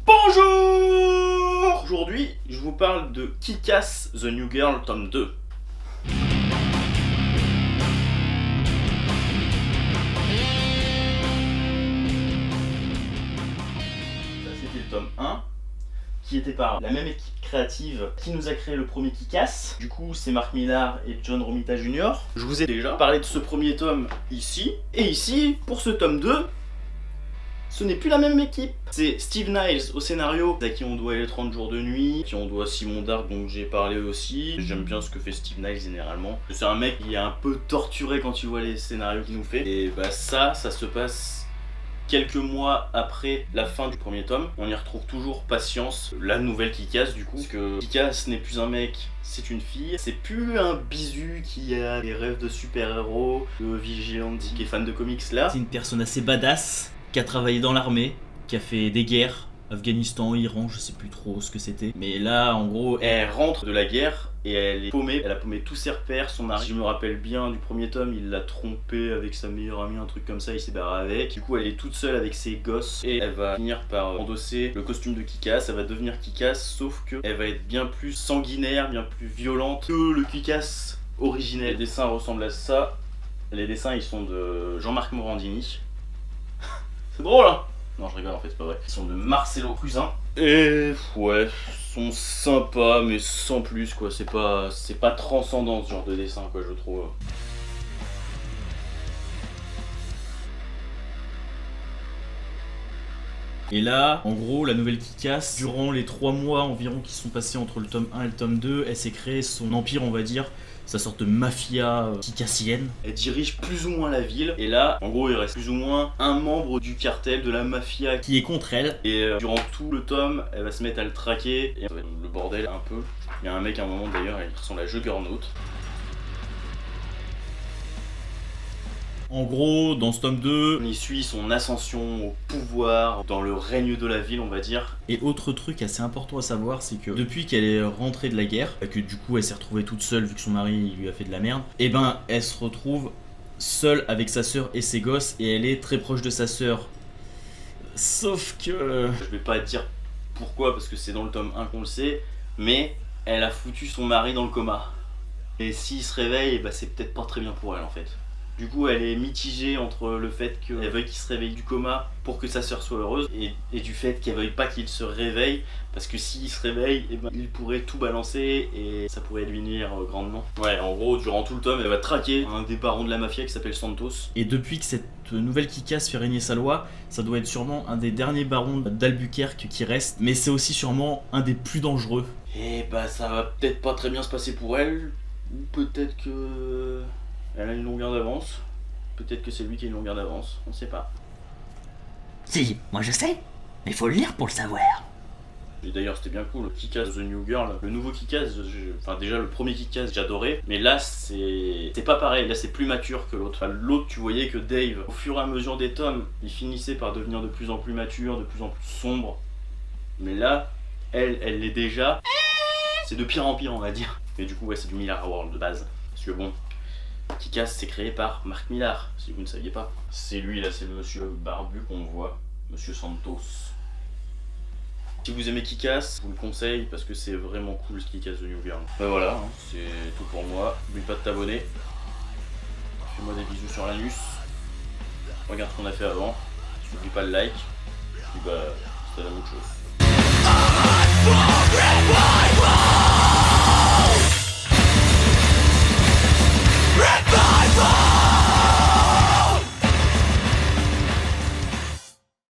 Bonjour! Aujourd'hui, je vous parle de Kick-Ass The New Girl tome 2. Ça c'était le tome 1, qui était par la même équipe créative qui nous a créé le premier Kick-Ass. Du coup, c'est Mark Millar et John Romita Jr. Je vous ai déjà parlé de ce premier tome ici. Et ici, pour ce tome 2, ce n'est plus la même équipe. C'est Steve Niles au scénario, à qui on doit les 30 jours de nuit, à qui on doit Simon Dark dont j'ai parlé aussi. J'aime bien ce que fait Steve Niles généralement. C'est un mec qui est un peu torturé quand tu vois les scénarios qu'il nous fait. Et bah ça se passe quelques mois après la fin du premier tome. On y retrouve toujours Patience, la nouvelle Kick-Ass du coup. Parce que Kick-Ass n'est plus un mec, c'est une fille. C'est plus un bisu qui a des rêves de super-héros, de vigilante, qui est fan de comics là. C'est une personne assez badass, qui a travaillé dans l'armée, qui a fait des guerres, Afghanistan, Iran, je sais plus trop ce que c'était. Mais là, en gros, elle rentre de la guerre et elle est paumée. Elle a paumé tous ses repères, son mari. Si je me rappelle bien du premier tome, il l'a trompée avec sa meilleure amie, un truc comme ça, il s'est barré avec. Du coup, elle est toute seule avec ses gosses et elle va finir par endosser le costume de Kick-Ass. Elle va devenir Kick-Ass, sauf qu'elle va être bien plus sanguinaire, bien plus violente que le Kick-Ass originel. Les dessins ressemblent à ça. Les dessins, ils sont de Jean-Marc Morandini. C'est drôle hein. Non je rigole en fait c'est pas vrai. Ils sont de Marcelo Cousin. Et ouais, sont sympas mais sans plus quoi. C'est pas transcendant ce genre de dessin quoi je trouve. et là, en gros, la nouvelle Kick-Ass, durant les 3 mois environ qui sont passés entre le tome 1 et le tome 2, elle s'est créée son empire, on va dire, sa sorte de mafia kickassienne. Elle dirige plus ou moins la ville. Et là, en gros, il reste plus ou moins un membre du cartel de la mafia Qui est contre elle. Et durant tout le tome, elle va se mettre à le traquer. Et ça va être le bordel un peu. Il y a un mec à un moment d'ailleurs, il ressemble à Juggernaut. En gros, dans ce tome 2, On y suit son ascension au pouvoir dans le règne de la ville, on va dire. et autre truc assez important à savoir, c'est que depuis qu'elle est rentrée de la guerre, et que du coup elle s'est retrouvée toute seule vu que son mari lui a fait de la merde, et ben elle se retrouve seule avec sa sœur et ses gosses, et elle est très proche de sa sœur. Sauf que... Je vais pas dire pourquoi, parce que c'est dans le tome 1 qu'on le sait, mais elle a foutu son mari dans le coma. Et s'il se réveille, bah c'est peut-être pas très bien pour elle en fait. Du coup, elle est mitigée entre le fait qu'elle veuille qu'il se réveille du coma pour que sa sœur soit heureuse et du fait qu'elle veuille pas qu'il se réveille parce que s'il se réveille, eh ben, il pourrait tout balancer et ça pourrait lui nuire grandement. Ouais, en gros, durant tout le tome, elle va traquer un des barons de la mafia qui s'appelle Santos. Et depuis que cette nouvelle Kick-Ass fait régner sa loi, ça doit être sûrement un des derniers barons d'Albuquerque qui reste, mais c'est aussi sûrement un des plus dangereux. Et bah ça va peut-être pas très bien se passer pour elle, ou peut-être que... elle a une longueur d'avance. Peut-être que c'est lui qui a une longueur d'avance, on sait pas. Si, moi je sais, mais faut le lire pour le savoir. Et d'ailleurs c'était bien cool, le Kick-Ass The New Girl. Le nouveau Kick-Ass, enfin déjà le premier Kick-Ass j'adorais, mais là c'est pas pareil, là c'est plus mature que l'autre. Enfin, l'autre tu voyais que Dave, au fur et à mesure des tomes, il finissait par devenir de plus en plus mature, de plus en plus sombre. Mais là, elle l'est déjà. C'est de pire en pire on va dire. Et du coup ouais c'est du Millar World de base. Parce que bon, Kick-Ass c'est créé par Mark Millar, si vous ne saviez pas. C'est lui là, c'est le monsieur barbu qu'on voit, monsieur Santos. Si vous aimez Kick-Ass, je vous le conseille parce que c'est vraiment cool ce Kick-Ass The New Girl. Ben voilà, hein, c'est tout pour moi. N'oublie pas de t'abonner. Fais-moi des bisous sur l'anus. Regarde ce qu'on a fait avant. N'oublie pas le like. Et bah, c'est la même chose.